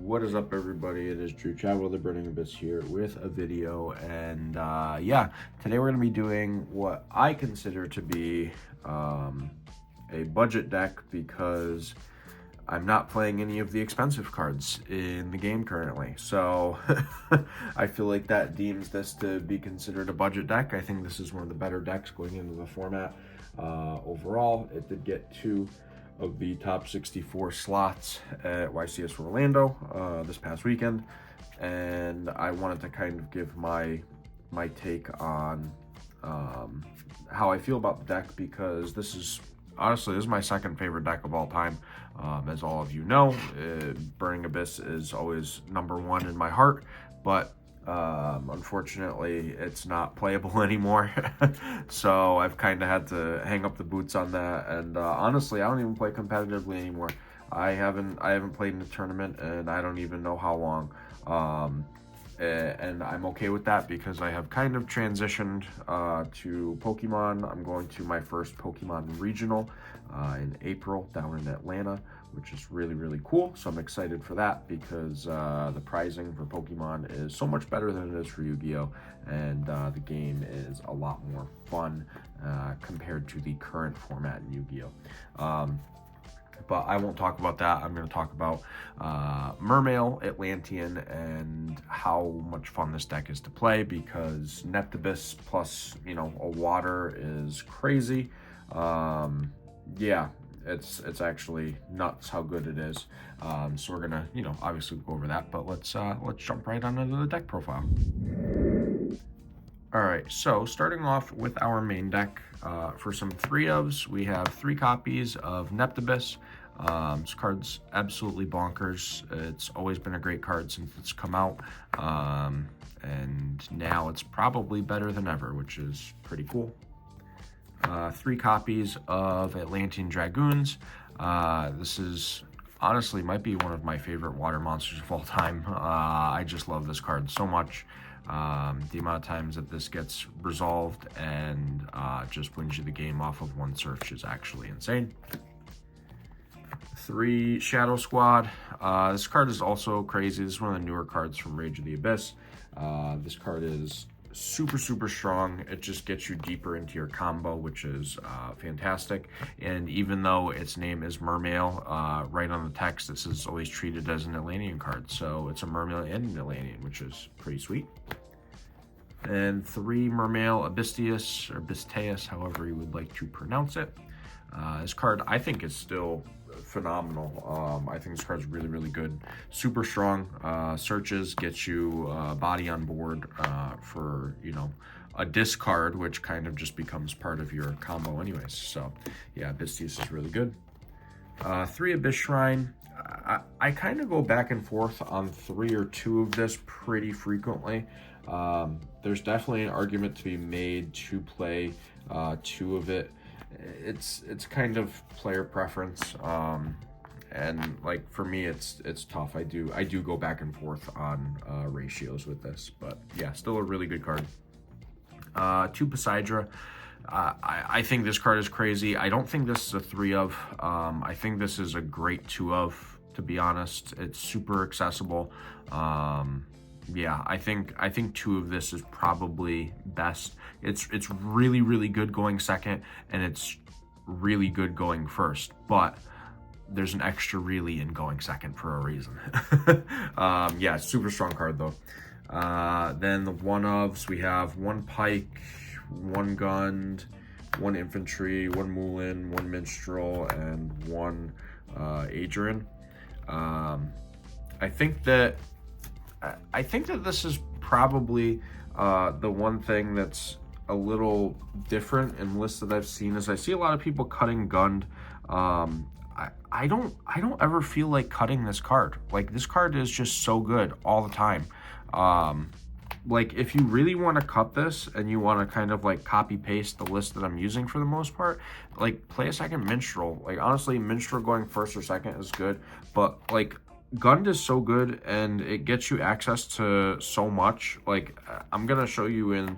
What is up, everybody? It is Drew Travel, the Burning Abyss here with a video, and yeah, today we're going to be doing what I consider to be a budget deck because I'm not playing any of the expensive cards in the game currently. So I feel like that deems this to be considered a budget deck. I think this is one of the better decks going into the format. Overall, it did get 2 of the top 64 slots at YCS Orlando this past weekend, and I wanted to kind of give my take on how I feel about the deck, because this is my second favorite deck of all time. As all of you know, Burning Abyss is always #1 in my heart, but unfortunately it's not playable anymore. So I've kind of had to hang up the boots on that, and honestly, I don't even play competitively anymore. I haven't played in a tournament, and I don't even know how long. And I'm okay with that because I have kind of transitioned to Pokemon. I'm going to my first Pokemon regional in April down in Atlanta, which is really, really cool. So I'm excited for that because the pricing for Pokemon is so much better than it is for Yu-Gi-Oh! And the game is a lot more fun compared to the current format in Yu-Gi-Oh! But I won't talk about that. I'm going to talk about Mermail, Atlantean, and how much fun this deck is to play, because Neptibus plus, a water is crazy. Yeah, it's actually nuts how good it is. So we're going to, obviously go over that, but let's jump right onto the deck profile. All right, so starting off with our main deck, for some 3-ofs, we have 3 copies of Neptibus. This card's absolutely bonkers. It's always been a great card since it's come out, and now it's probably better than ever, which is pretty cool. 3 copies of Atlantean Dragoons. This is honestly might be one of my favorite water monsters of all time. I just love this card so much. The amount of times that this gets resolved and just wins you the game off of 1 search is actually insane. 3 Shadow Squad. This card is also crazy. This is one of the newer cards from Rage of the Abyss. This card is super strong. It just gets you deeper into your combo, which is fantastic. And even though its name is Mermail, right on the text, this is always treated as an Atlantean card. So it's a Mermail and an Atlantean, which is pretty sweet. And 3 Mermail Abysteus, or Bisteus, however you would like to pronounce it. This card, I think, is still phenomenal. I think this card's really good. Super strong. Searches, gets you body on board for, a discard, which kind of just becomes part of your combo anyways. So, yeah, Bisteus is really good. 3 Abyss Shrine. I kind of go back and forth on 3 or 2 of this pretty frequently. There's definitely an argument to be made to play 2 of it. It's kind of player preference, and like for me, it's tough. I do go back and forth on ratios with this, but yeah, still a really good card. 2 Poseidra. I think this card is crazy. I don't think this is a 3-of. I think this is a great 2-of, to be honest. It's super accessible. Yeah, I think 2 of this is probably best. It's really good going second, and it's really good going first, but there's an extra really in going second for a reason. Yeah, super strong card though. Then the 1-ofs, we have 1 Pike, 1 Gund, 1 Infantry, 1 Moulin, 1 Minstrel, and 1 Adrian. I think that this is probably the one thing that's a little different in lists that I've seen. Is I see a lot of people cutting Gund. I don't ever feel like cutting this card. Like, this card is just so good all the time. Like, if you really want to cut this and you want to kind of like copy paste the list that I'm using for the most part, like, play a second Minstrel. Like, honestly, Minstrel going first or second is good, but like, Gund is so good and it gets you access to so much. Like, I'm gonna show you in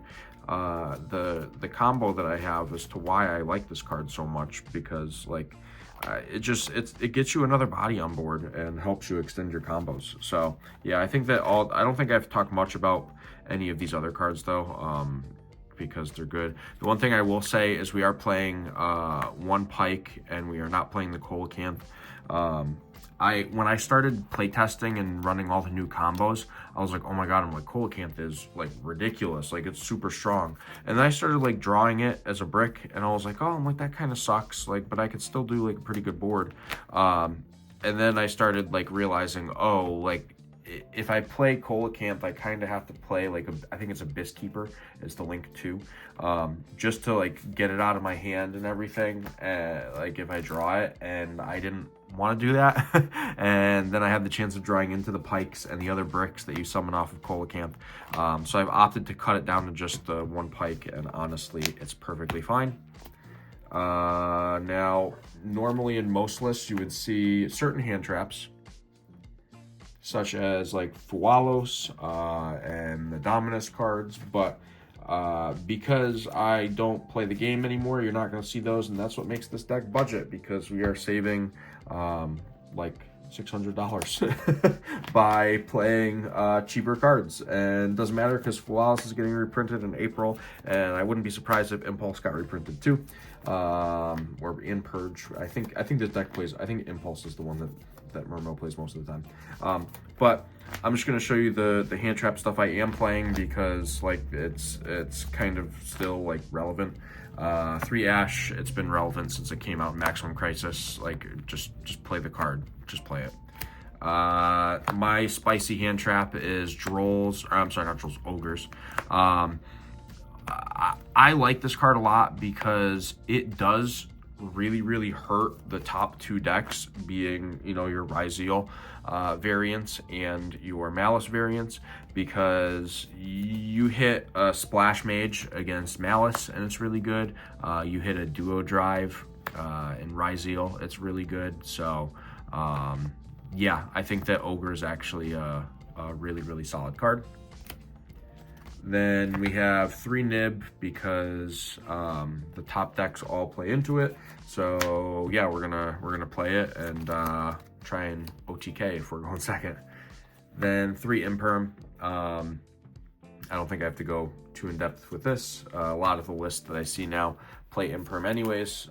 the combo that I have as to why I like this card so much, because like it gets you another body on board and helps you extend your combos. So yeah, I think that I don't think I've talked much about any of these other cards though, because they're good. The one thing I will say is we are playing one Pike and we are not playing the Coelacanth. When I started playtesting and running all the new combos, I was like, oh my god, I'm like, Coelacanth is like ridiculous, like it's super strong. And then I started like drawing it as a brick, and I was like, oh, I'm like, that kind of sucks, like, but I could still do like a pretty good board. And then I started like realizing, oh, like if I play Coelacanth, I kind of have to play like I think it's a Biskeeper is the link too, just to like get it out of my hand and everything. Like if I draw it, and I didn't want to do that, and then I had the chance of drawing into the Pikes and the other bricks that you summon off of Coelacanth. So I've opted to cut it down to just the one Pike, and honestly, it's perfectly fine. Now, normally in most lists, you would see certain hand traps, such as like Fualos and the Dominus cards, but because I don't play the game anymore, you're not going to see those, and that's what makes this deck budget, because we are saving like $600 by playing cheaper cards. And it doesn't matter because Fualos is getting reprinted in April, and I wouldn't be surprised if Impulse got reprinted too, or in Purge. I think this deck plays, I think Impulse is the one that Mermail plays most of the time. But I'm just going to show you the hand trap stuff I am playing, because like it's kind of still like relevant. 3 Ash, it's been relevant since it came out in Maximum Crisis. Like just play the card, just play it. My spicy hand trap is Drolls, or I'm sorry, not Drolls, Ogres. I like this card a lot because it does really hurt the top 2 decks, being, you know, your Ryzeal variants and your Malice variants, because you hit a Splash Mage against Malice and it's really good. You hit a Duo Drive in Ryzeal, it's really good. So yeah, I think that Ogre is actually a really solid card. Then we have 3 Nib, because the top decks all play into it. So yeah, we're gonna play it and try and OTK if we're going second. Then 3 Imperm. I don't think I have to go too in depth with this. A lot of the lists that I see now play Imperm anyways.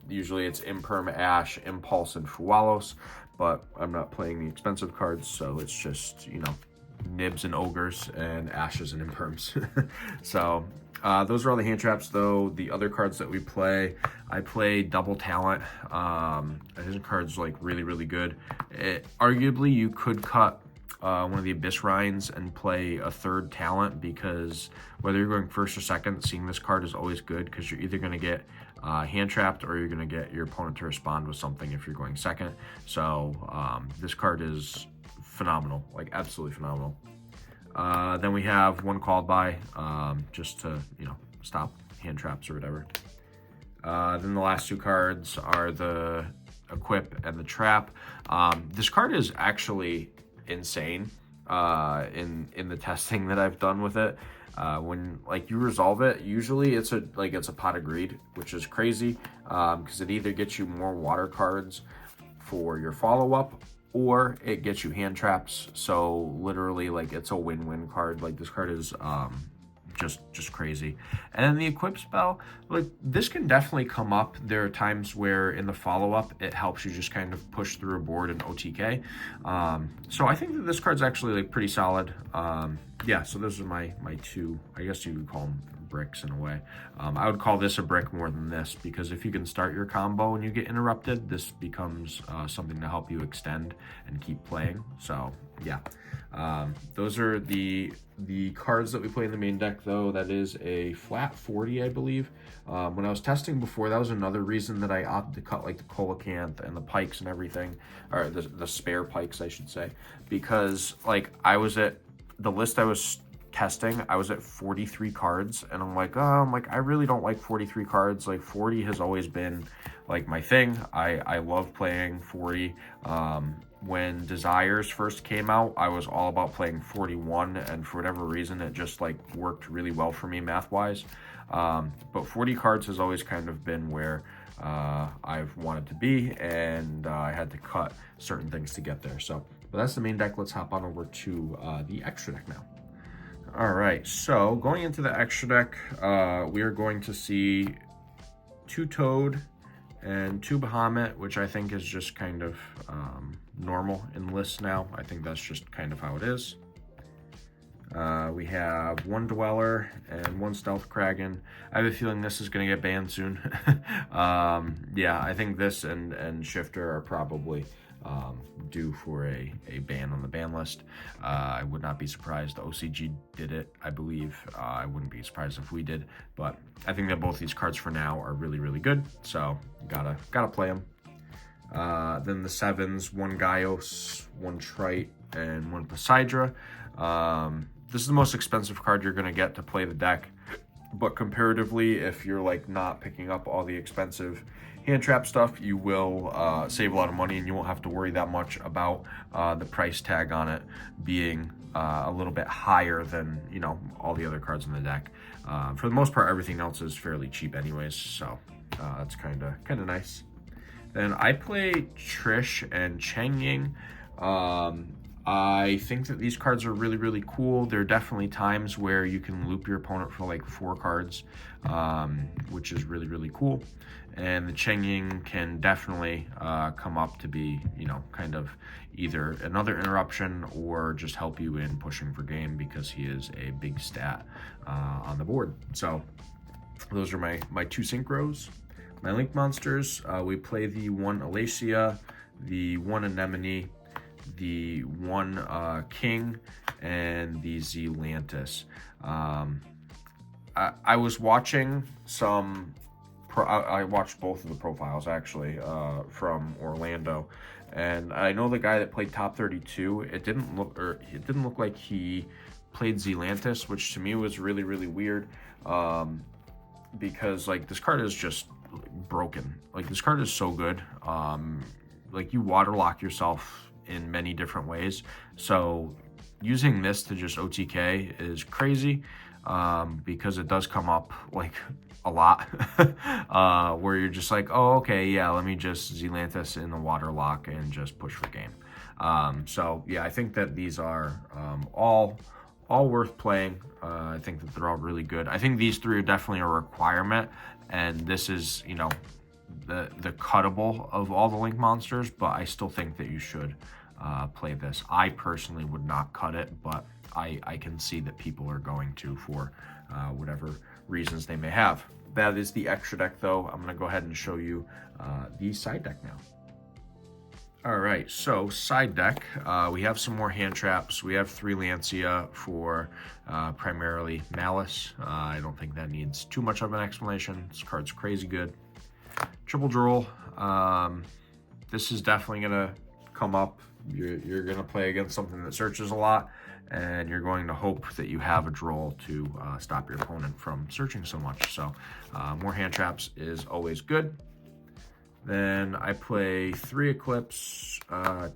Usually it's Imperm, Ash, Impulse, and Fualos, but I'm not playing the expensive cards, so it's just, you know, Nibs and Ogres and Ashes and Imperms. So those are all the hand traps though. The other cards that we play, I play Double Talent. His card's like really good. Arguably you could cut one of the Abyss Rhines and play a 3rd talent, because whether you're going first or second, seeing this card is always good, because you're either going to get hand trapped or you're going to get your opponent to respond with something if you're going second. So this card is phenomenal, like absolutely phenomenal. Then we have 1 Called By, just to, you know, stop hand traps or whatever. Then the last 2 cards are the Equip and the Trap. This card is actually insane in the testing that I've done with it. When like you resolve it, usually it's a Pot of Greed, which is crazy, because it either gets you more water cards for your follow-up, or it gets you hand traps. So literally, like, it's a win-win card. Like, this card is just crazy. And then the Equip spell, like, this can definitely come up. There are times where in the follow-up it helps you just kind of push through a board and OTK. So I think that this card's actually like pretty solid. Yeah, so those are my 2, I guess you could call them bricks in a way. I would call this a brick more than this, because if you can start your combo and you get interrupted, this becomes something to help you extend and keep playing. So yeah, those are the cards that we play in the main deck though. That is a flat 40, I believe. When I was testing before, that was another reason that I opted to cut like the Coelacanth and the Pikes and everything, or the spare Pikes I should say, because like I was at the list I was testing, I was at 43 cards, and I'm like, I really don't like 43 cards. Like 40 has always been like my thing. I love playing 40. When Desires first came out, I was all about playing 41, and for whatever reason, it just like worked really well for me math-wise. But 40 cards has always kind of been where I've wanted to be, and I had to cut certain things to get there. So, but that's the main deck. Let's hop on over to the extra deck now. All right, so going into the extra deck, we are going to see 2 Toad and 2 Bahamut, which I think is just kind of normal in lists now. I think that's just kind of how it is. We have 1 Dweller and 1 Stealth Kraken. I have a feeling this is going to get banned soon. Yeah, I think this and Shifter are probably due for a ban on the ban list. I would not be surprised. The OCG did it, I believe. I wouldn't be surprised if we did, but I think that both these cards for now are really, really good. So gotta play them. Then the 7s, 1 Gaios, 1 Trite, and 1 Poseidra. This is the most expensive card you're gonna get to play the deck, but comparatively, if you're like not picking up all the expensive hand trap stuff, you will save a lot of money, and you won't have to worry that much about the price tag on it being a little bit higher than, you know, all the other cards in the deck. For the most part, everything else is fairly cheap anyways, so that's kind of nice. Then I play Trish and Cheng Ying. I think that these cards are really, really cool. There are definitely times where you can loop your opponent for like 4 cards, which is really, really cool. And the Cheng Ying can definitely come up to be, you know, kind of either another interruption or just help you in pushing for game, because he is a big stat on the board. So those are my 2 synchros. My link monsters, we play the 1 Alacia, the 1 Anemone, the 1 King, and the Atlantis. I was watching some, I watched both of the profiles actually from Orlando, and I know the guy that played top 32. It didn't look like he played Atlantis, which to me was really, really weird, because like this card is just broken. Like this card is so good. Like you waterlock yourself in many different ways, so using this to just OTK is crazy, because it does come up like a lot, where you're just like, oh, okay, yeah, let me just Atlantis in the waterlock and just push for game. So yeah, I think that these are all worth playing. I think that they're all really good. I think these 3 are definitely a requirement, and this is, you know, the cuttable of all the link monsters, but I still think that you should play this. I personally would not cut it, but I can see that people are going to for whatever reasons they may have. That is the extra deck though. I'm gonna go ahead and show you the side deck now. All right, so side deck, we have some more hand traps. We have 3 Lancia for primarily Malice. I don't think that needs too much of an explanation. This card's crazy good. Triple Droll. This is definitely gonna come up. You're gonna play against something that searches a lot, and you're going to hope that you have a Droll to stop your opponent from searching so much. So more hand traps is always good. Then I play 3 Eclipse,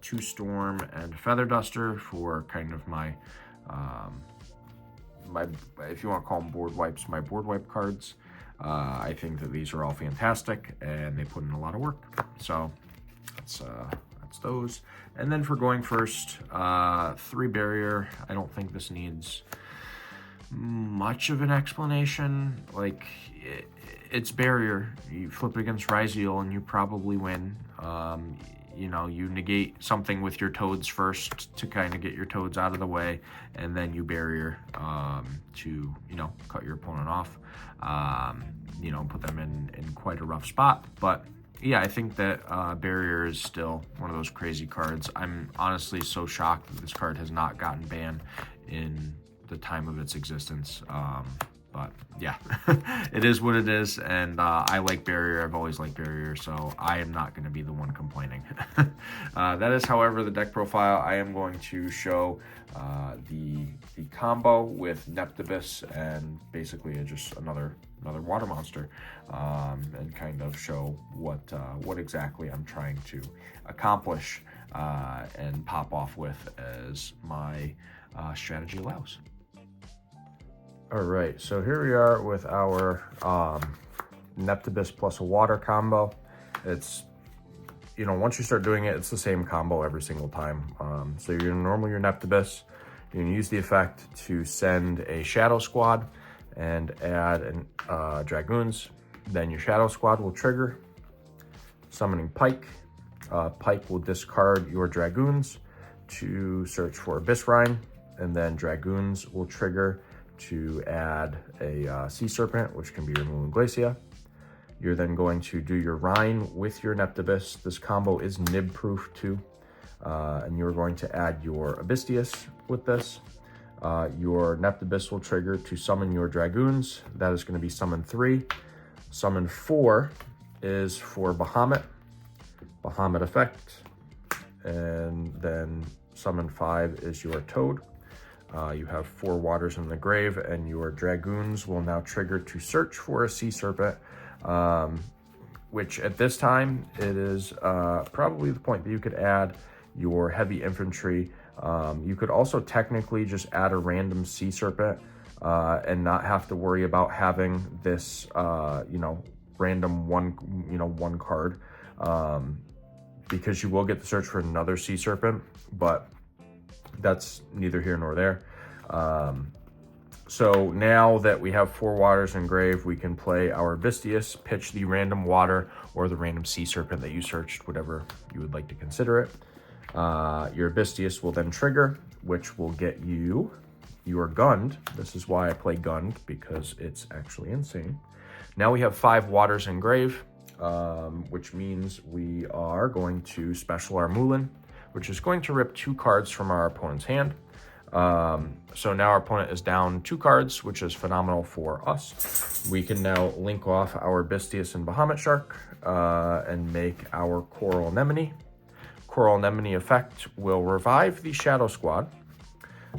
2 Storm, and Feather Duster for kind of my, if you want to call them board wipes, my board wipe cards. I think that these are all fantastic, and they put in a lot of work. So that's those. And then for going first, 3 Barrier. I don't think this needs much of an explanation. Like, it's Barrier. You flip against Ryzeal and you probably win. You know, you negate something with your Toads first to kind of get your Toads out of the way, and then you Barrier to, you know, cut your opponent off. You know, put them in quite a rough spot. But yeah, I think that Barrier is still one of those crazy cards. I'm honestly so shocked that this card has not gotten banned in the time of its existence. But yeah, it is what it is, and I like Barrier. I've always liked Barrier, so I am not going to be the one complaining. That is, however, the deck profile. I am going to show the combo with Neptibus and basically just another water monster, and kind of show what exactly I'm trying to accomplish and pop off with as my strategy allows. All right, so here we are with our Neptibus plus a water combo. It's, you know, once you start doing it, it's the same combo every single time. So you're normally your Neptibus. You can use the effect to send a Shadow Squad and add an Dragoons. Then your Shadow Squad will trigger, summoning Pike. Pike will discard your Dragoons to search for Abyss Rhine, and then Dragoons will trigger to add a Sea Serpent, which can be your Moon Glacia. You're then going to do your Rhine with your Neptibus. This combo is nib proof too. And you're going to add your Abystius with this. Your Neptibus will trigger to summon your Dragoons. That is going to be summon 3. Summon 4 is for Bahamut. Bahamut effect. And then summon 5 is your Toad. You have 4 waters in the grave, and your Dragoons will now trigger to search for a Sea Serpent. Which at this time, it is probably the point that you could add your heavy infantry. You could also technically just add a random Sea Serpent and not have to worry about having this, you know, random one card, because you will get the search for another Sea Serpent, but that's neither here nor there. So now that we have 4 waters in grave, we can play our Abystius, pitch the random water or the random Sea Serpent that you searched, whatever you would like to consider it. Your Abystius will then trigger, which will get you your Gund. This is why I play Gund, because it's actually insane. Now we have 5 waters in grave, which means we are going to special our Mulan, which is going to rip 2 cards from our opponent's hand. So now our opponent is down 2 cards, which is phenomenal for us. We can now link off our Abystius and Bahamut Shark and make our Coral Anemone. Coral Anemone effect will revive the Shadow Squad.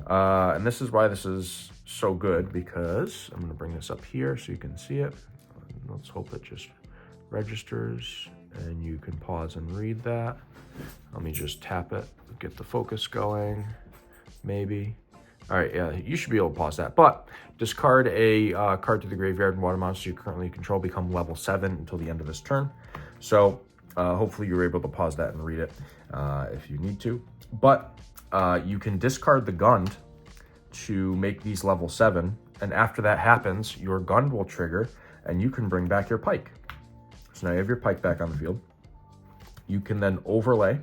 And this is why this is so good, because I'm going to bring this up here so you can see it. Let's hope it just registers and you can pause and read that. Let me just tap it, get the focus going. Maybe. All right, yeah, you should be able to pause that. But discard a card to the graveyard, and water monsters you currently control become level 7 until the end of this turn. So hopefully you're able to pause that and read it if you need to. But you can discard the Gund to make these level 7. And after that happens, your Gund will trigger, and you can bring back your Pike. So now you have your Pike back on the field. You can then overlay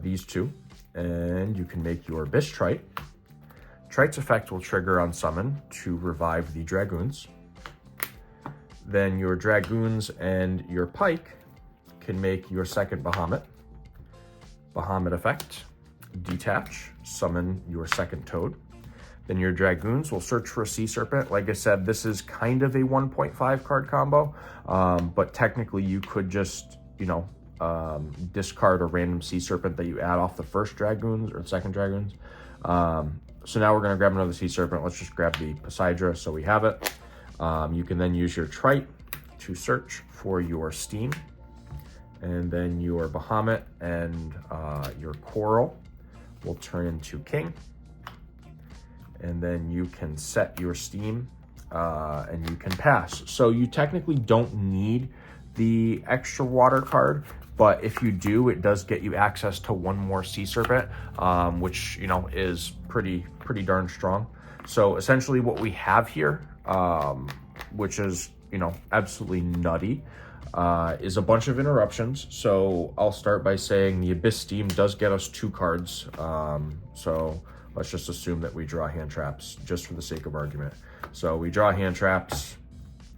these 2. And you can make your Abyss Trite. Trite's effect will trigger on summon to revive the Dragoons. Then your Dragoons and your Pike can make your second Bahamut. Bahamut effect, detach, summon your second Toad. Then your Dragoons will search for a Sea Serpent. Like I said, this is kind of a 1.5 card combo, but technically you could just, you know, discard a random Sea Serpent that you add off the first Dragoons or second Dragoons. So now we're going to grab another Sea Serpent. Let's just grab the Poseidra so we have it. You can then use your Trite to search for your Steam. And then your Bahamut and your Coral will turn into King. And then you can set your Steam and you can pass. So you technically don't need the extra water card, but if you do, it does get you access to 1 more Sea Serpent, which, you know, is pretty darn strong. So essentially what we have here, which is, you know, absolutely nutty, is a bunch of interruptions. So I'll start by saying the Abyss Steam does get us 2 cards. So let's just assume that we draw hand traps just for the sake of argument. So we draw hand traps,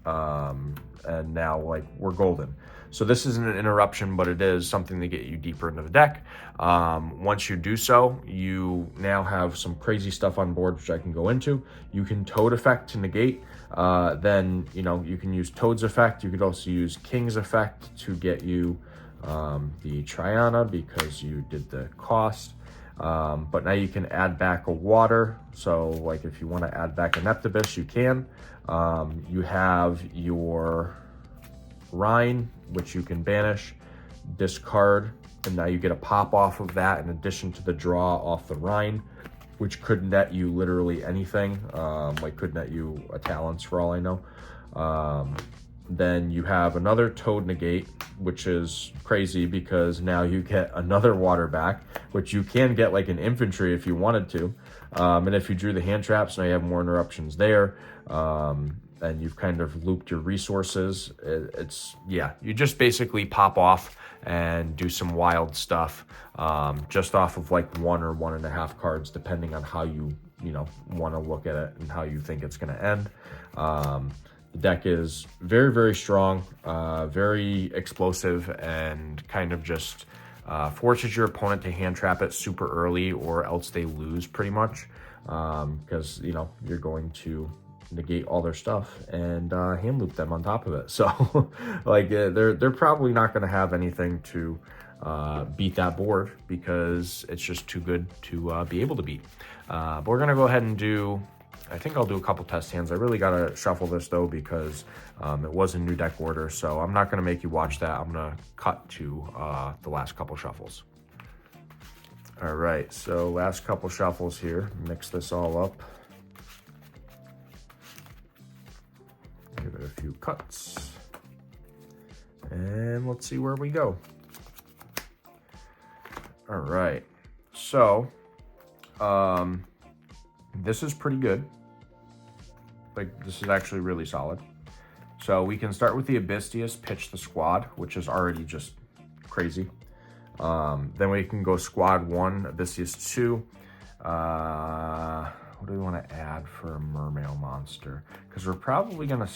and now, like, we're golden. So this isn't an interruption, but it is something to get you deeper into the deck. Once you do so, you now have some crazy stuff on board, which I can go into. You can Toad effect to negate. Then, you know, you can use Toad's effect. You could also use King's effect to get you the Triana because you did the cost. But now you can add back a water. So, like, if you want to add back a Neptibus, you can. You have your Rhine, which you can banish, discard, and now you get a pop off of that in addition to the draw off the Rhine, which could net you literally anything. Like, could net you a Talons for all I know. Then you have another toad negate, which is crazy because now you get another water back, which you can get like an infantry if you wanted to. And if you drew the hand traps, now you have more interruptions there. And you've kind of looped your resources. Yeah, you just basically pop off and do some wild stuff just off of like 1 or 1.5 cards, depending on how you want to look at it and how you think it's going to end. The deck is very, very strong, very explosive, and kind of just forces your opponent to hand trap it super early, or else they lose pretty much, because you're going to negate all their stuff and hand loop them on top of it. So like they're probably not going to have anything to beat that board, because it's just too good to be able to beat. But we're going to go ahead and I think I'll do a couple test hands. I really got to shuffle this though, because it was in new deck order, so I'm not going to make you watch that. I'm going to cut to the last couple shuffles. All right, so last couple shuffles here. Mix this all up. Give it a few cuts. And let's see where we go. All right, so this is pretty good. Like, this is actually really solid. So we can start with the Abysseus, pitch the squad, which is already just crazy. Then we can go squad 1, Abysseus 2. What do we want to add for a Mermail monster? Because we're probably going to...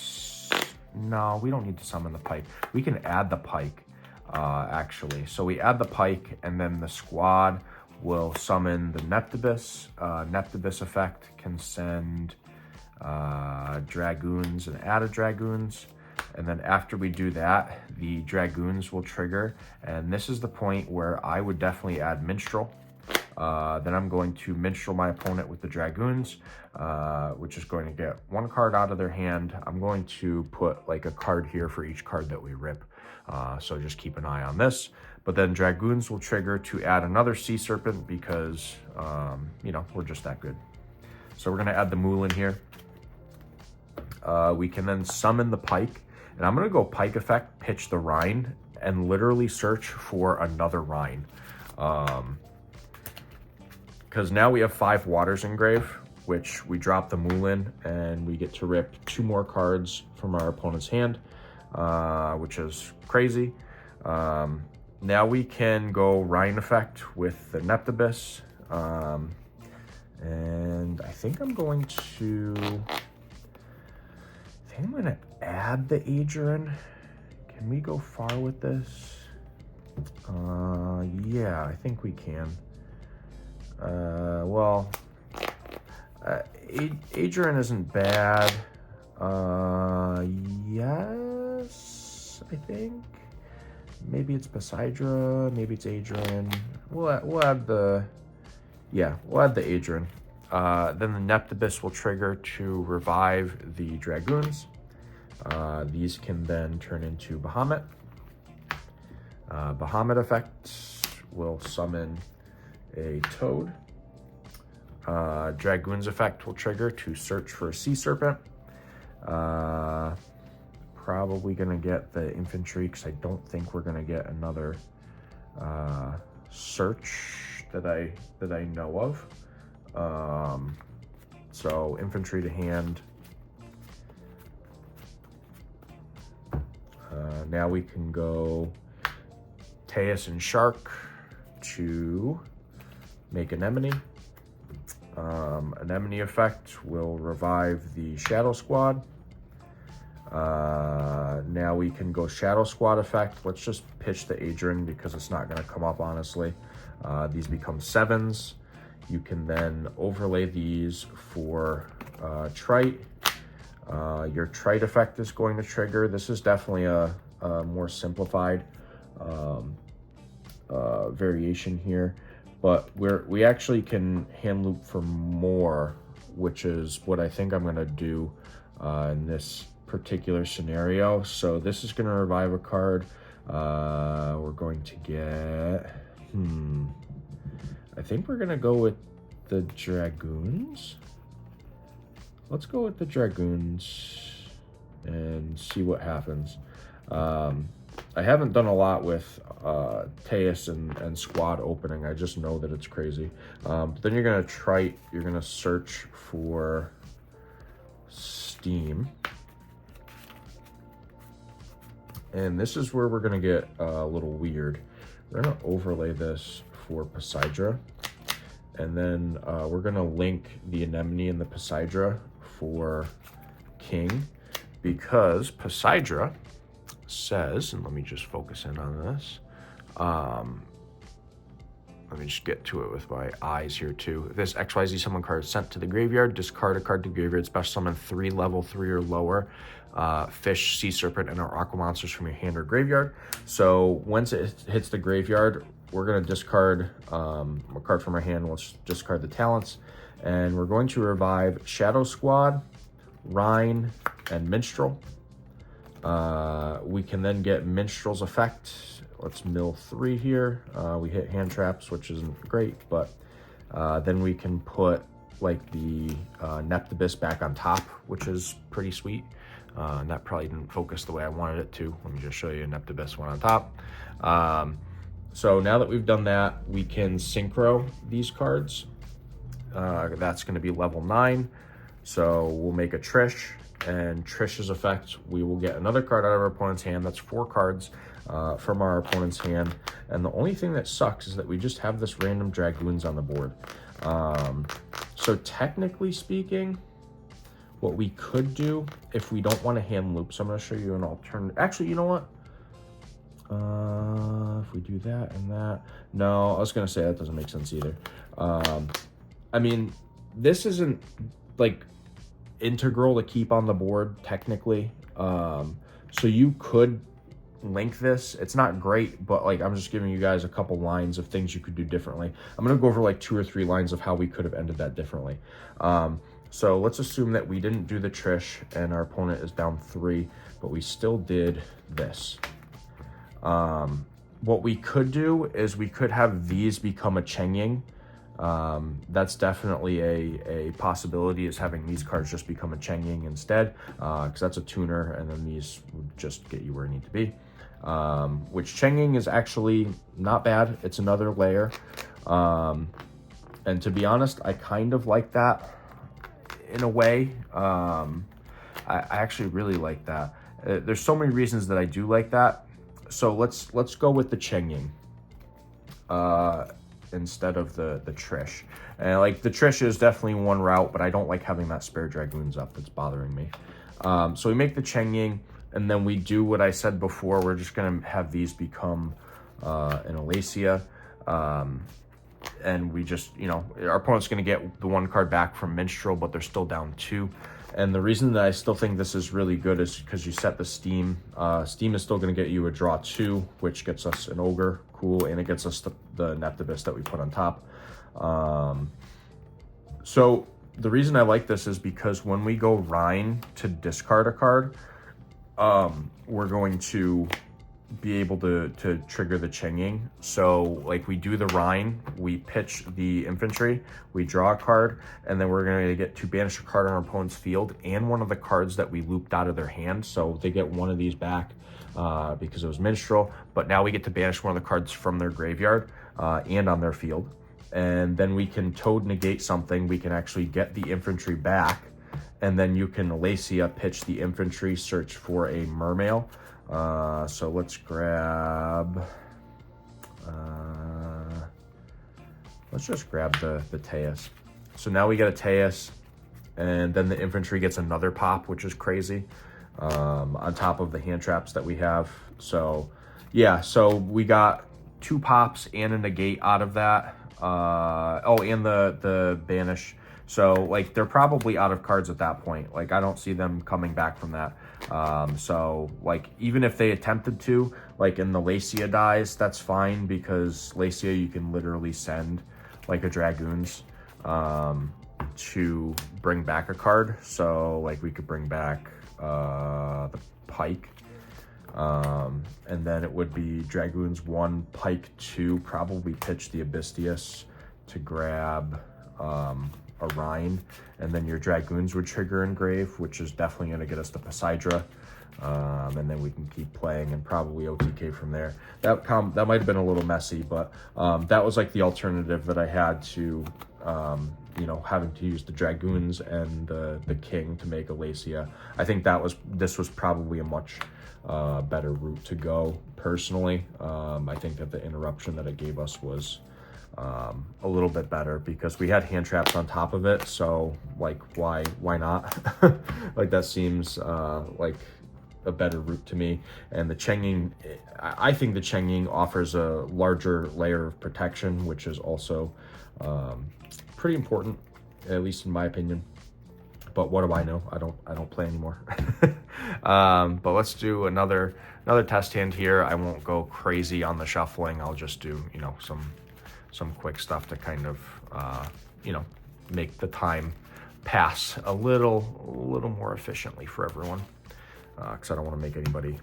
No, we don't need to summon the pike. We can add the pike, actually. So we add the pike, and then the squad will summon the Neptibus. Neptibus effect can send Dragoons and add a Dragoons. And then after we do that, the Dragoons will trigger. And this is the point where I would definitely add Minstrel. Then I'm going to Minstrel my opponent with the Dragoons, which is going to get 1 card out of their hand. I'm going to put like a card here for each card that we rip. So just keep an eye on this. But then Dragoons will trigger to add another Sea Serpent, because, we're just that good. So we're going to add the Moulin here. We can then summon the Pike. And I'm going to go Pike effect, pitch the Rhine, and literally search for another Rhine. Because now we have 5 Waters Engrave, which we drop the Moulin, and we get to rip 2 more cards from our opponent's hand, which is crazy. Now we can go Rhine effect with the Neptibus. And I think I'm going to... I'm going to add the Adrian. Can we go far with this? Yeah, I think we can. Adrian isn't bad. Yes, I think. Maybe it's Poseidra, maybe it's Adrian. We'll add the Adrian. Then the Neptibus will trigger to revive the Dragoons. These can then turn into Bahamut. Bahamut effect will summon a Toad. Dragoons effect will trigger to search for a Sea Serpent. Probably gonna get the infantry, because I don't think we're gonna get another search that I know of. So infantry to hand. Now we can go Teus and Shark to make Anemone. Anemone effect will revive the Shadow Squad. Now we can go Shadow Squad effect. Let's just pitch the Adrian, because it's not going to come up, honestly. These become 7s. You can then overlay these for Trite. Your Trite effect is going to trigger. This is definitely a more simplified variation here, but we actually can hand loop for more, which is what I think I'm going to do in this particular scenario. So this is going to revive a card. We're going to get I think we're going to go with the Dragoons. Let's go with the Dragoons. and see what happens. I haven't done a lot with Teus and squad opening. I just know that it's crazy. But then you're gonna search for Steam. And this is where we're gonna get a little weird. We're gonna overlay this for Poseidra. And then we're gonna link the anemone and the Poseidra for King, because Poseidra says, and let me just focus in on this. Let me just get to it with my eyes here too. If this XYZ summon card is sent to the graveyard, discard a card to graveyard, special summon 3 level 3 or lower fish, sea serpent, and our aqua monsters from your hand or graveyard. So once it hits the graveyard, we're going to discard a card from our hand. Let's discard the talents. And we're going to revive Shadow Squad, Rhine, and Minstrel. We can then get Minstrel's effect. Let's mill 3 here. We hit hand traps, which isn't great, but then we can put like the Neptibus back on top, which is pretty sweet. And that probably didn't focus the way I wanted it to. Let me just show you a Neptibus one on top. So now that we've done that, we can synchro these cards. That's going to be level 9. So we'll make a Trish, and Trish's effect, we will get another card out of our opponent's hand. That's 4 cards from our opponent's hand. And the only thing that sucks is that we just have this random Dragoons on the board. So technically speaking, what we could do if we don't want to hand loop, so I'm going to show you an alternative. Actually, you know what? If we do that and that, no, I was going to say that doesn't make sense either. I mean, this isn't like integral to keep on the board technically. So you could link this. It's not great, but like I'm just giving you guys a couple lines of things you could do differently. I'm going to go over like 2 or 3 lines of how we could have ended that differently. So let's assume that we didn't do the Trish and our opponent is down 3, but we still did this. What we could do is we could have these become a Cheng Ying. That's definitely a possibility, is having these cards just become a Cheng Ying instead, because that's a tuner, and then these would just get you where you need to be. Which Cheng Ying is actually not bad. It's another layer. And to be honest, I kind of like that in a way. I actually really like that. There's so many reasons that I do like that. So let's go with the Cheng Ying instead of the Trish. And like the Trish is definitely one route, but I don't like having that spare Dragoons up. That's bothering me. So we make the Cheng Ying, and then we do what I said before. We're just gonna have these become an Alacia. And we just, you know, our opponent's going to get the 1 card back from Minstrel, but they're still down 2. And the reason that I still think this is really good is because you set the Steam. Steam is still going to get you a draw 2, which gets us an Ogre, cool, and it gets us the Neptibus that we put on top. So the reason I like this is because when we go Rhine to discard a card, we're going to be able to trigger the Cheng Ying. So like we do the Rhine, we pitch the infantry, we draw a card, and then we're going to get to banish a card on our opponent's field and one of the cards that we looped out of their hand. So they get one of these back because it was Minstrel, but now we get to banish one of the cards from their graveyard and on their field. And then we can Toad negate something. We can actually get the infantry back, and then you can Alacia pitch the infantry, search for a Mermail. So let's grab, let's just grab the Teus. So now we get a Teus, and then the infantry gets another pop, which is crazy, on top of the hand traps that we have. So yeah, so we got 2 pops and a negate out of that. Oh, and the banish. So like they're probably out of cards at that point. Like I don't see them coming back from that. So like even if they attempted to, like in the Lacia dies, that's fine, because Lacia you can literally send like a Dragoons to bring back a card. So like we could bring back the Pike, and then it would be Dragoons 1, Pike 2, probably pitch the Abystius to grab a Rhine, and then your Dragoons would trigger Engrave, which is definitely going to get us the Poseidra. And then we can keep playing and probably OTK from there. That might have been a little messy, but that was like the alternative that I had to, you know, having to use the Dragoons and the King to make Alacia. I think this was probably a much better route to go personally. I think that the interruption that it gave us was a little bit better because we had hand traps on top of it. So like, why not? Like that seems like a better route to me. And the Cheng-Ying, I think the Cheng-Ying offers a larger layer of protection, which is also pretty important, at least in my opinion. But what do I know? I don't play anymore. But let's do another test hand here. I won't go crazy on the shuffling. I'll just do, you know, some quick stuff to kind of you know, make the time pass a little more efficiently for everyone. Because I don't want to make anybody,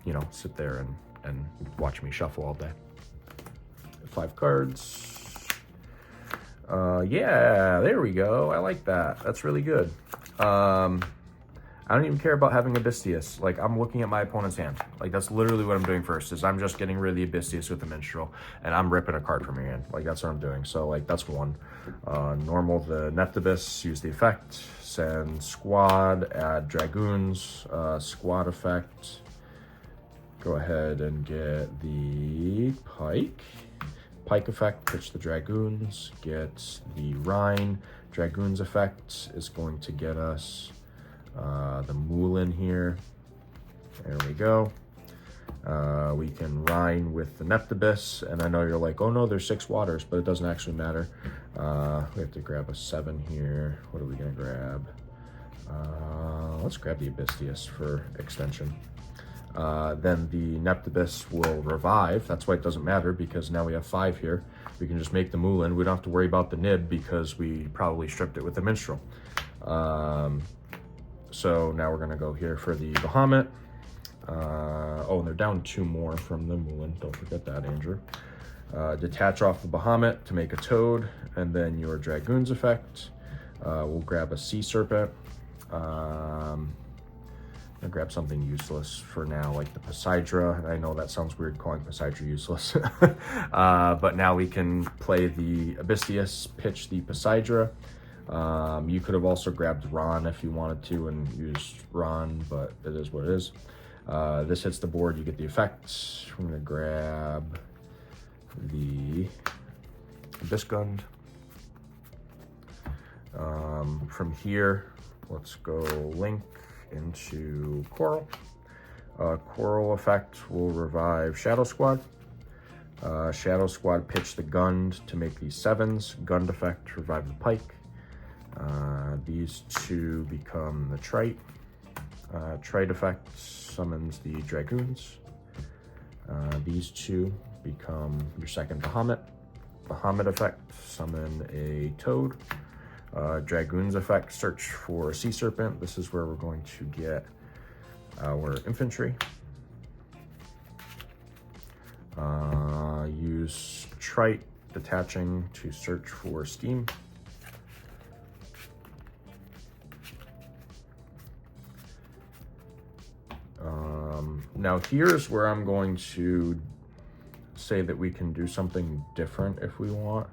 you know, sit there and watch me shuffle all day. 5 cards. Yeah, there we go. I like that. That's really good. I don't even care about having Abystius. Like, I'm looking at my opponent's hand. Like, that's literally what I'm doing first, is I'm just getting rid of the Abystius with the Minstrel, and I'm ripping a card from your hand. Like, that's what I'm doing. So, like, that's one. Normal the Neptibus, use the effect. Send squad, add Dragoons, squad effect. Go ahead and get the Pike. Pike effect, pitch the Dragoons, get the Rhine. Dragoons effect is going to get us the Moulin here. There we go. We can Rhine with the Neptibus, and I know you're like, oh no, there's 6 waters, but it doesn't actually matter. We have to grab a 7 here. What are we gonna grab? Let's grab the Abystius for extension. Then the Neptibus will revive. That's why it doesn't matter, because now we have 5 here. We can just make the Moulin. We don't have to worry about the Nib because we probably stripped it with the Minstrel. So now we're gonna go here for the Bahamut. Oh, and they're down 2 more from the Moulin. Don't forget that, Andrew. Detach off the Bahamut to make a Toad, and then your Dragoons effect. We'll grab a Sea Serpent. I'll grab something useless for now, like the Poseidra. I know that sounds weird calling Poseidra useless. But now we can play the Abystius, pitch the Poseidra. You could have also grabbed Ron if you wanted to and used Ron, but it is what it is. This hits the board, you get the effects. I'm gonna grab the Abyssgund. From here, let's go Link into Coral. Coral effect will revive Shadow Squad. Shadow Squad pitch the Gund to make these 7s. Gund effect, revive the Pike. These 2 become the Trite. Trite effect summons the Dragoons. These 2 become your second Bahamut. Bahamut effect, summon a Toad. Dragoons effect, search for a Sea Serpent. This is where we're going to get our infantry. Use Trite, detaching to search for Steam. Now here's where I'm going to say that we can do something different if we want.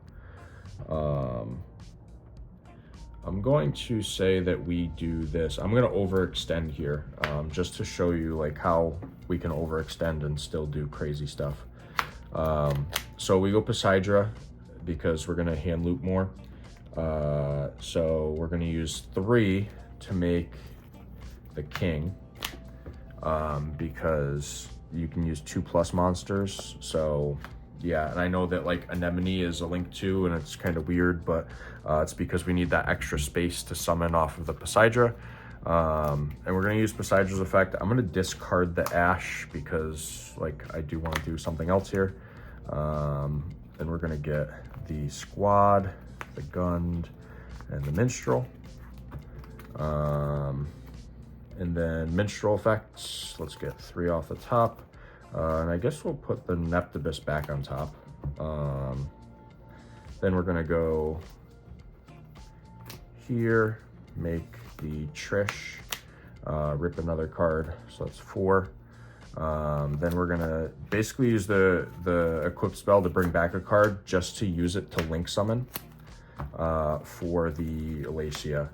I'm going to say that we do this. I'm going to overextend here, just to show you like how we can overextend and still do crazy stuff. So we go Poseidra because we're going to hand loop more. So we're going to use 3 to make the King, because you can use 2+ monsters. So yeah, and I know that like Anemone is a link too, and it's kind of weird, but it's because we need that extra space to summon off of the Poseidra. And we're gonna use Poseidra's effect. I'm gonna discard the Ash because like I do want to do something else here. And we're gonna get the Squad, the Gund, and the Minstrel. And then Minstrel effects, let's get 3 off the top. And I guess we'll put the Neptibus back on top. Then we're gonna go here, make the Trish, rip another card, so that's 4. Then we're gonna basically use the equip spell to bring back a card just to use it to link summon for the Alacia.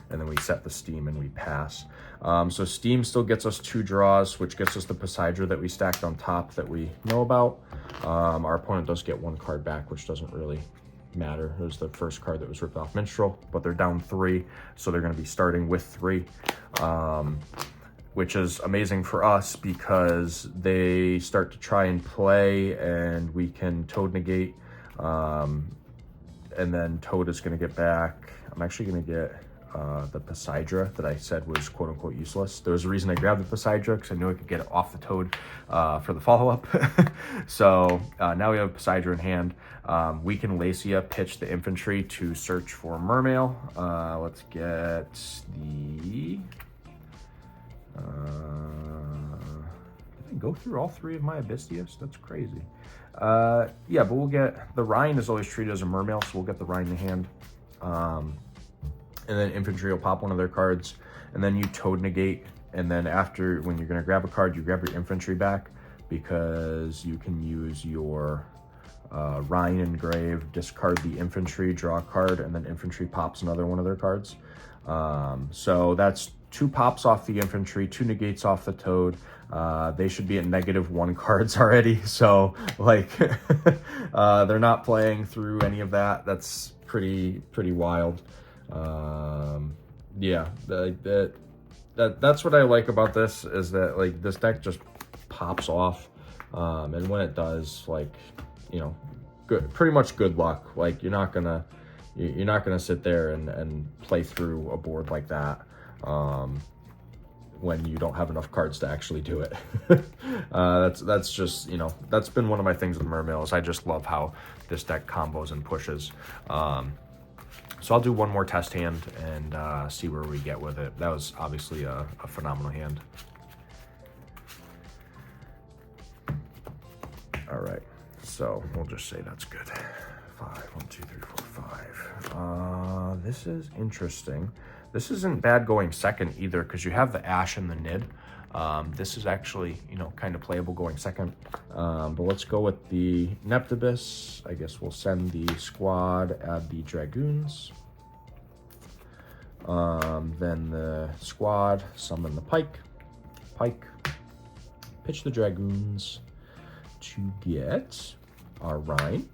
And then we set the steam and we pass. So steam still gets us 2 draws, which gets us the Poseidra that we stacked on top that we know about. Our opponent does get 1 card back, which doesn't really matter. It was the first card that was ripped off Minstrel, but they're down 3, so they're gonna be starting with 3. Which is amazing for us because they start to try and play and we can Toad negate. And then Toad is gonna get back. I'm actually gonna get the Poseidra that I said was quote unquote useless. There was a reason I grabbed the Poseidra because I knew I could get it off the Toad for the follow-up. So now we have Poseidra in hand. We can Lacia pitch the infantry to search for Mermail. Let's get the... did I go through all 3 of my Abystius? That's crazy. Yeah, but we'll get... The Rhine is always treated as a Mermail, so we'll get the Rhine in hand. And then infantry will pop one of their cards, and then you Toad negate, and then after, when you're going to grab a card, you grab your infantry back, because you can use your Rhine engrave, discard the infantry, draw a card, and then infantry pops another one of their cards. So that's 2 pops off the infantry, 2 negates off the Toad. They should be at -1 cards already, so like they're not playing through any of that. That's pretty wild. Yeah, that's what I like about this, is that like this deck just pops off, and when it does, like, you know, pretty much good luck. Like you're not gonna sit there and play through a board like that when you don't have enough cards to actually do it. That's just, you know, that's been one of my things with Mermail, is I just love how this deck combos and pushes. So I'll do one more test hand and see where we get with it. That was obviously a phenomenal hand. All right, so we'll just say that's good. 5, 1, 2, 3, 4, 5. This is interesting. This isn't bad going second either, because you have the Ash and the Nid. This is actually, you know, kind of playable going second. But let's go with the Neptibus. I guess we'll send the squad, add the Dragoons. Then the squad, summon the Pike. Pitch the Dragoons to get our Rhine.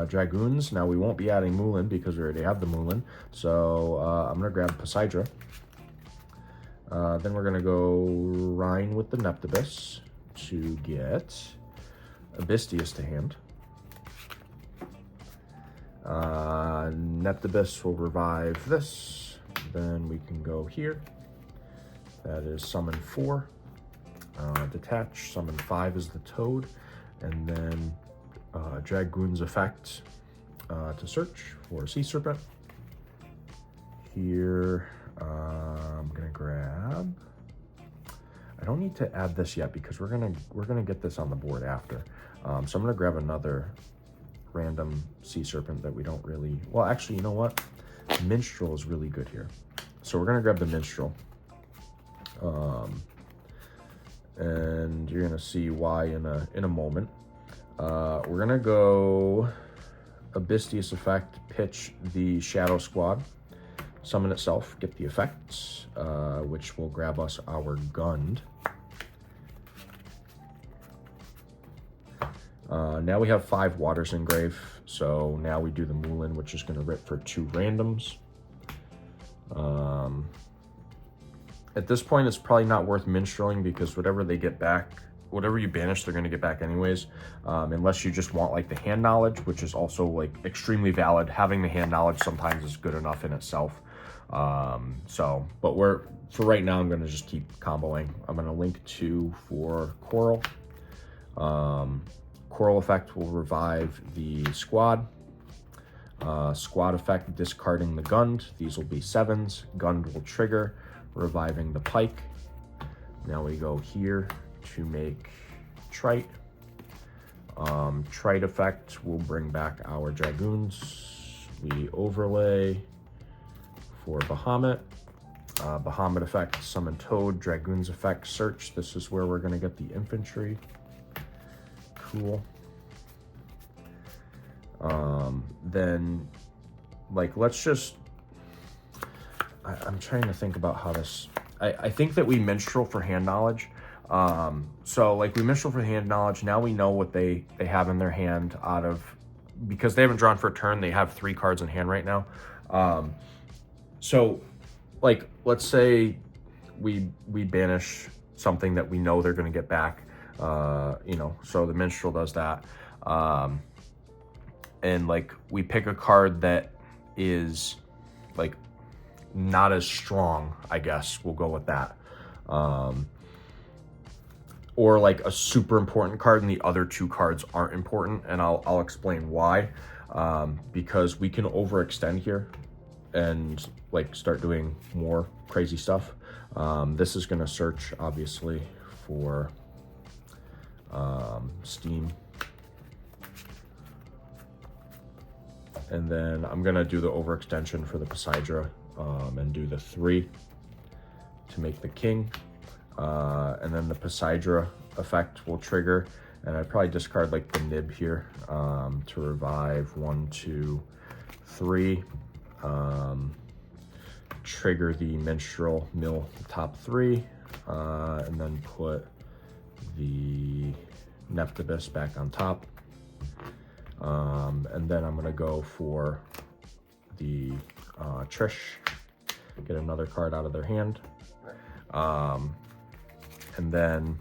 Dragoons, now we won't be adding Moulin because we already have the Moulin. So I'm gonna grab Poseidra. Then we're gonna go Rhine with the Neptibus to get Abystius to hand. Neptibus will revive this. Then we can go here. That is summon 4. Detach, summon 5 is the Toad. And then Dragoon's effect to search for a Sea Serpent. Here, I'm gonna grab. I don't need to add this yet because we're gonna get this on the board after. So I'm gonna grab another random Sea Serpent that we don't really. Well, actually, you know what? Minstrel is really good here, so we're gonna grab the Minstrel. And you're gonna see why in a moment. We're gonna go Abystius effect, pitch the Shadow Squad, summon itself, get the effects, which will grab us our Gund. Now we have 5 Waters engrave, so now we do the Moulin, which is gonna rip for 2 randoms. At this point, it's probably not worth minstreling because whatever they get back, whatever you banish, they're going to get back anyways, unless you just want like the hand knowledge, which is also like extremely valid. Having the hand knowledge sometimes is good enough in itself. But for right now, I'm going to just keep comboing. I'm going to link 2 for Coral. Coral effect will revive the squad. Squad effect, discarding the Gund. These will be 7s. Gund will trigger, reviving the Pike. Now we go here to make Trite. Trite effect will bring back our Dragoons. We overlay for Bahamut. Bahamut effect, Summon Toad, Dragoon's effect, Search. This is where we're going to get the infantry. Cool. Then, like, let's just... I'm trying to think about how this... I think that we minstrel for hand knowledge. So, like, we minstrel for hand knowledge. Now we know what they have in their hand out of... Because they haven't drawn for a turn, they have 3 cards in hand right now. So, like, let's say we banish something that we know they're going to get back. You know, so the minstrel does that. And, like, we pick a card that is, like, not as strong, I guess. We'll go with that. Or, like, a super important card and the other 2 cards aren't important. And I'll explain why. Because we can overextend here and, like, start doing more crazy stuff. This is going to search, obviously, for Steam. And then I'm going to do the overextension for the Poseidra and do the 3 to make the king. And then the Poseidra effect will trigger. And I'd probably discard, like, the nib here to revive 1, 2, 3. Trigger the minstrel, mill the top 3. And then put the Neptibus back on top. And then I'm going to go for the Trish, get another card out of their hand, and then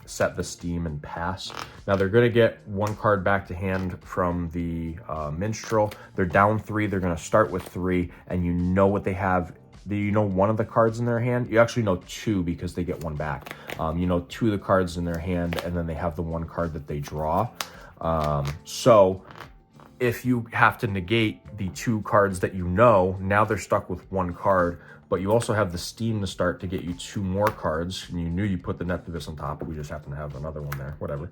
set the Steam and pass. Now they're going to get 1 card back to hand from the minstrel. They're down 3. They're going to start with 3, and you know what they have. You know one of the cards in their hand. You actually know 2 because they get 1 back. You know 2 of the cards in their hand, and then they have the 1 card that they draw. So if you have to negate the 2 cards that you know, now they're stuck with 1 card, but you also have the Steam to start to get you 2 more cards, and you knew you put the Neptibus on top, but we just happen to have another one there, whatever.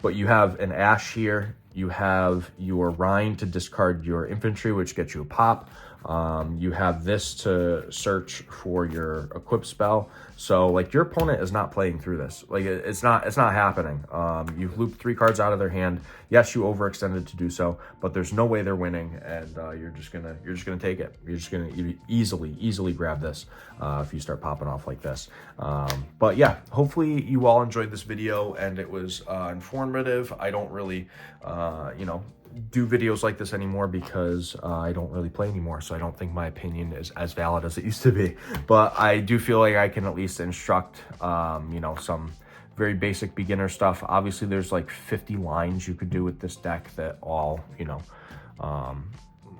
But you have an Ash here, you have your Rhine to discard your infantry, which gets you a pop. You have this to search for your equip spell. So, like, your opponent is not playing through this. Like, it's not happening. You've looped 3 cards out of their hand. Yes, you overextended to do so, but there's no way they're winning, and you're just gonna take it. You're just gonna easily grab this if you start popping off like this. But yeah, hopefully you all enjoyed this video and it was informative. I don't really, you know, do videos like this anymore because I don't really play anymore, so I don't think my opinion is as valid as it used to be. But I do feel like I can at least instruct, you know, some very basic beginner stuff. Obviously, there's like 50 lines you could do with this deck that all, you know,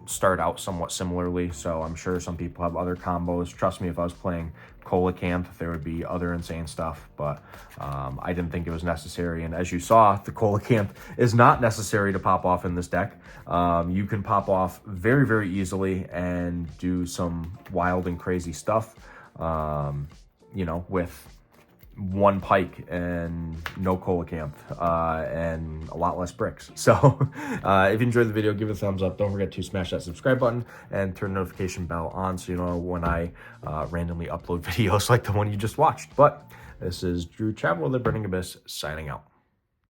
start out somewhat similarly. So I'm sure some people have other combos. Trust me, if I was playing Coelacanth, there would be other insane stuff, but I didn't think it was necessary. And as you saw, the Coelacanth is not necessary to pop off in this deck. You can pop off very easily and do some wild and crazy stuff, you know, with 1 pike and no Coelacanth and a lot less bricks. So if you enjoyed the video, give it a thumbs up. Don't forget to smash that subscribe button and turn the notification bell on so you know when I randomly upload videos like the one you just watched. But this is Drew Travel of the Burning Abyss signing out.